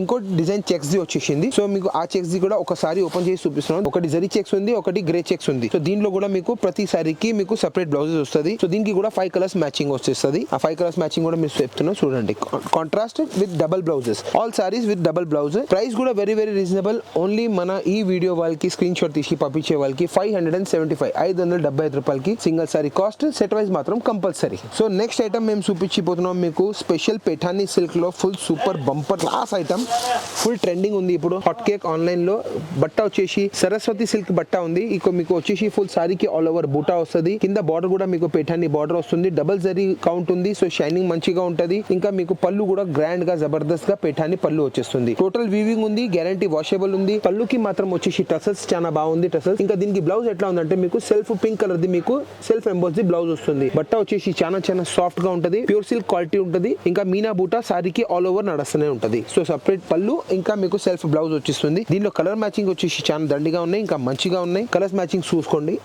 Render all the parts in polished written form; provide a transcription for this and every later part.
ఇంకో design checks the వచ్చేసింది. So మీకు ఆ చెక్స్ ది కూడా ఒకసారి ఓపెన్ చేసి చూపిస్తున్నాను. ఒకటి జరీ చెక్స్ ఉంది, ఒకటి గ్రే చెక్స్ ఉంది. సో దీంట్లో కూడా మీకు ప్రతి సారీకి మీకు సెపరేట్ బ్లౌజెస్ వస్తుంది. సో దీనికి కూడా 5 కలర్స్ మ్యాచింగ్ వచ్చేస్తుంది. ఆ 5 కలర్స్ మ్యాచింగ్ కూడా మీరు చెప్తున్నాను చూడండి. Contrast with double blouses, all saris with double blouse. Price కూడా వెరీ వెరీ రీజనబుల్. ఓన్లీ మన ఈ వీడియో వాళ్ళకి స్క్రీన్ షాట్ తీసి పంపించే వాళ్ళకి 575 575 రూపాయలకి single sorry cost. Set wise మాత్రం కంపల్సరీ. సో నెక్స్ట్ ఐటమ్ మేము చూపించిపోతున్నాం మీకు స్పెషల్ పేఠానీ సిల్క్ లో full super bumper class item. Full trending ఉంది ఇప్పుడు హాట్ కేక్ ఆన్లైన్ లో. బట్ట వచ్చేసి సరస్వతి సిల్క్ బట్ట ఉంది. ఇక మీకు వచ్చేసి ఫుల్ సారీకి ఆల్ ఓవర్ బూటా వస్తుంది. కింద బార్డర్ కూడా మీకు పేఠానీ బార్డర్ వస్తుంది. డబల్ జరీ కౌంట్ ఉంది. సో షైనింగ్ మంచిగా ఉంటది. ఇంకా మీకు పళ్ళు కూడా గ్రాండ్ గా జబర్దస్త్ గా పేఠానీ పళ్ళు వచ్చేస్తుంది. టోటల్ వీవింగ్ ఉంది, గ్యారంటీ వాషబుల్ ఉంది. పళ్ళుకి మాత్రం వచ్చేసి టసల్స్ చాలా బాగుంది. టసల్స్ ఇంకా దీనికి బ్లౌజ్ ఎట్లా ఉందంటే మీకు సెల్ఫ్ పింక్ కలర్ ది మీకు సెల్ఫ్ ఎంబోస్ ది బ్లౌజ్ వస్తుంది. బట్ట వచ్చేసి చాలా చాలా సాఫ్ట్ గా ఉంటది. ప్యూర్ సిల్క్ క్వాలిటీ ఉంటది. ఇంకా మీనా బూటా సారీకి ఆల్ ఓవర్ నడుస్తూనే ఉంటది. సో సెపరేట్ పళ్ళు ఇంకా మీకు సెల్ఫ్ బ్లౌజ్ వచ్చేస్తుంది. దీనిలో కలర్ మ్యాచింగ్ వచ్చేసి చాలా దండిగా ఉన్నాయి, ఇంకా మంచిగా ఉన్నాయి. కలర్స్ మ్యాచింగ్ చూసుకోండి.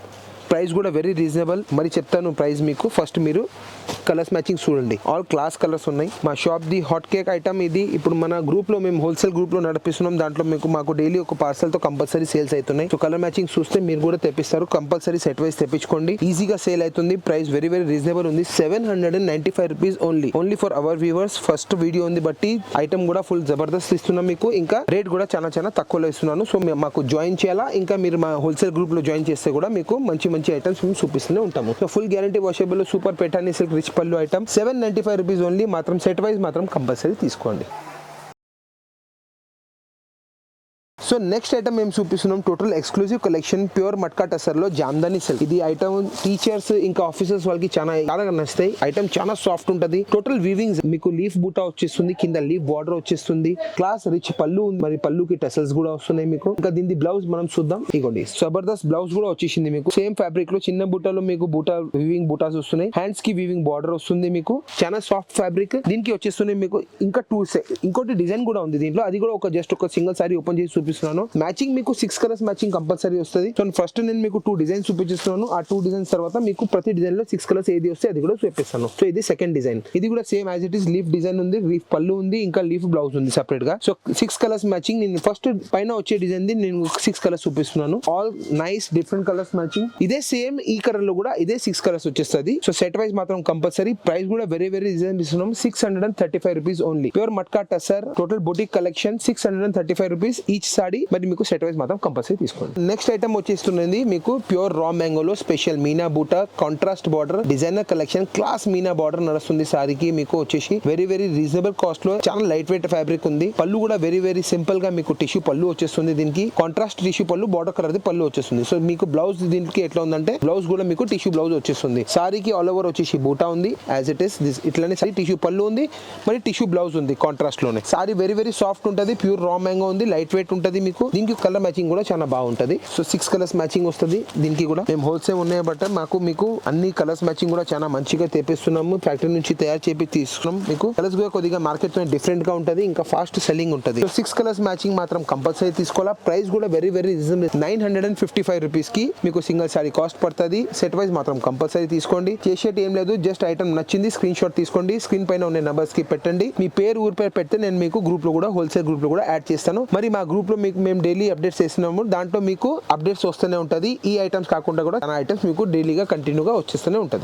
ప్రైస్ కూడా వెరీ రీజనబుల్. మరి చెప్తాను ప్రైస్ మీకు. ఫస్ట్ మీరు కలర్స్ మ్యాచింగ్ చూడండి. ఆల్ క్లాస్ కలర్స్ ఉన్నాయి. మా shop the hot cake item ఇది. ఇప్పుడు మన గ్రూప్ లో మేము హోల్సేల్ గ్రూప్ లో నడిపిస్తున్నాం. దాంట్లో మీకు మాకు డైలీ ఒక పార్సల్ తో కంపల్సరీ సేల్స్ అవుతున్నాయి. సో కలర్ మ్యాచింగ్ చూస్తే మీరు కూడా తెప్పిస్తారు. కంపల్సరీ సెట్ వైస్ తెప్పించుకోండి. ఈజీగా సేల్ అవుతుంది. ప్రైస్ వెరీ వెరీ రీజనబుల్ ఉంది. 795 rupees only for our viewers. First video ఉంది బట్టి ఐటమ్ కూడా ఫుల్ జబర్దస్త్ ఇస్తున్నాం మీకు. ఇంకా రేట్ కూడా చాలా చాలా తక్కువలో ఇస్తున్నాను. సో మాకు జాయిన్ చేయాలా, ఇంకా మీరు మా హోల్సేల్ గ్రూప్ లో జాయిన్ చేస్తే కూడా మీకు మంచి మంచి ఐటమ్స్ మేము చూపిస్తూనే ఉంటాము. So full guarantee washable super Paithani silk rich పళ్ళు ఐటమ్ 795 రూపీస్ ఓన్లీ. మాత్రం సెట్ వైజ్ మాత్రం కంపల్సరీ తీసుకోండి. సో నెక్స్ట్ ఐటమ్ మేము చూపిస్తున్నాం total exclusive collection pure matka tussar లో జామ్దాని సిల్క్. ఇది ఐటమ్ టీచర్స్ ఇంకా ఆఫీసర్స్ వాళ్ళకి చాలా నచ్చుతాయి. ఐటమ్ చాలా సాఫ్ట్ ఉంటది. టోటల్ వీవింగ్స్ మీకు లీఫ్ బూటా వచ్చేస్తుంది. కింద లీఫ్ బార్డర్ వచ్చేస్తుంది. క్లాస్ రిచ్ పళ్ళు ఉంది. మరి పళ్ళుకి టసల్స్ కూడా వస్తున్నాయి మీకు. ఇంకా దీని బ్లౌజ్ మనం చూద్దాం. ఇగోండి జబర్దస్త్ బ్లౌజ్ కూడా వచ్చేసింది మీకు. సేమ్ ఫ్యాబ్రిక్ లో చిన్న బూటాలో మీకు బూటా వీవింగ్ బూటాస్ వస్తున్నాయి. హ్యాండ్స్ కి వీవింగ్ బార్డర్ వస్తుంది మీకు. చాలా సాఫ్ట్ ఫ్యాబ్రిక్. దీనికి వచ్చేస్తున్నాయి మీకు ఇంకా ఇంకోటి డిజైన్ కూడా ఉంది దీంట్లో. అది కూడా జస్ట్ ఒక సింగిల్ సారీ ఓపెన్ చేసి చూపిస్తున్నాను. మ్యాచింగ్ మీకు 6 కలర్స్ మ్యాచింగ్ కంపల్సరీ వస్తుంది. సో ఫస్ట్ నేను మీకు 2 డిజైన్స్ చూపిస్తున్నాను. ఆ 2 డిజైన్స్ తర్వాత మీకు ప్రతి డిజైన్ లో 6 కలర్స్ ఏది వస్తే అది కూడా చూపిస్తాను. సో ఇది సెకండ్ డిజైన్. ఇది కూడా same as it is leaf design ఉంది. లీఫ్ పళ్ళు ఉంది. ఇంకా లీఫ్ బ్లౌజ్ ఉంది సెపరేట్ గా. So 6 colours matching. నేను ఫస్ట్ పైన వచ్చే డిజైన్ ది నేను 6 కలర్స్ చూపిస్తున్నాను. All nice different colours matching. ఇదే సేమ్ ఈ కలర్ లో కూడా ఇదే 6 కలర్స్ వచ్చేస్తుంది. సో సెట్ వైజ్ మాత్రం కంపల్సరీ. ప్రైస్ కూడా వెరీ వెరీ రీజనబుల్ ఇస్తున్నాం. 635 rupees only. Pure matka tussar total boutique collection 635 rupees each sorry. మరి మీకు సెట్ వైజ్ మాత్రం కంపల్సరీ తీసుకోండి. నెక్స్ట్ ఐటమ్ వచ్చేస్తున్నది మీకు ప్యూర్ రా మ్యాంగోలో స్పెషల్ మీనా బూటా contrast border designer collection. Class Meena border నడుస్తుంది సారీకి. మీకు వచ్చేసి వెరీ వెరీ రీజనబుల్ కాస్ట్ లో చాలా లైట్ వెయిట్ ఫ్యాబ్రిక్ ఉంది. పళ్ళు కూడా వెరీ వెరీ సింపుల్ గా మీకు టిష్యూ పళ్ళు వచ్చేస్తుంది. దీనికి కాంట్రాస్ట్ టిష్యూ పళ్ళు బార్డర్ కలర్ ది పళ్ళు వచ్చేస్తుంది. సో మీకు బ్లౌజ్ దీనికి ఎట్లా ఉందంటే బ్లౌజ్ కూడా మీకు టిష్యూ బ్లౌజ్ వచ్చేస్తుంది. సారీకి ఆల్ ఓవర్ వచ్చేసి బూటా ఉంది యాజ్ ఇట్ ఇస్. ఇట్లానే సారీ టిష్యూ పళ్ళు ఉంది, మరి టిష్యూ బ్లౌజ్ ఉంది కాంట్రాస్ట్ లోనే. సారీ వెరీ వెరీ సాఫ్ట్ ఉంటది. ప్యూర్ రా మ్యాంగో ఉంది. లైట్ వెయిట్ ఉంటది మీకు. దీనికి కలర్ మ్యాచింగ్ కూడా చాలా బాగుంటది. సో 6 కలర్స్ మ్యాచింగ్ వస్తుంది. దీనికి కూడా మేము హోల్సేల్ ఉన్నాయి బట్ మీకు అన్ని కలర్స్ మ్యాచింగ్ కూడా చాలా మంచిగా తెప్పిస్తున్నాము. ఫ్యాక్టరీ నుంచి తయారు చేపి తీసుకున్నాం. మీకు కలర్స్ కూడా కొద్దిగా మార్కెట్ లో డిఫరెంట్ గా ఉంటది. ఇంకా ఫాస్ట్ సెల్లింగ్ ఉంటది. సో 6 కలర్స్ మ్యాచింగ్ మాత్రం కంపల్సరీ తీసుకోవాలా. ప్రైస్ కూడా వెరీ వెరీ రీజనబుల్. 955 రూపీస్ కి మీకు సింగిల్ సారీ కాస్ట్ పడుతుంది. సెట్ వైజ్ మాత్రం కంపల్సరీ తీసుకోండి. చేసేటి ఏం లేదు. జస్ట్ ఐటమ్ నచ్చింది స్క్రీన్ షాట్ తీసుకోండి. స్క్రీన్ పైన ఉన్న నంబర్స్ కి పెట్టండి. మీ పేరు ఊరి పేరు పెడితే నేను మీకు గ్రూప్ లో కూడా హోల్సేల్ గ్రూప్ లో కూడా యాడ్ చేస్తాను. మరి మా గ్రూప్ లో మీకు మేము డైలీ అప్డేట్స్ చేస్తున్నాము. దాంట్లో మీకు అప్డేట్స్ వస్తూనే ఉంటది. ఈ ఐటమ్స్ కాకుండా కూడా చాలా ఐటమ్స్ మీకు డైలీగా కంటిన్యూగా వచ్చేస్తూనే ఉంటది.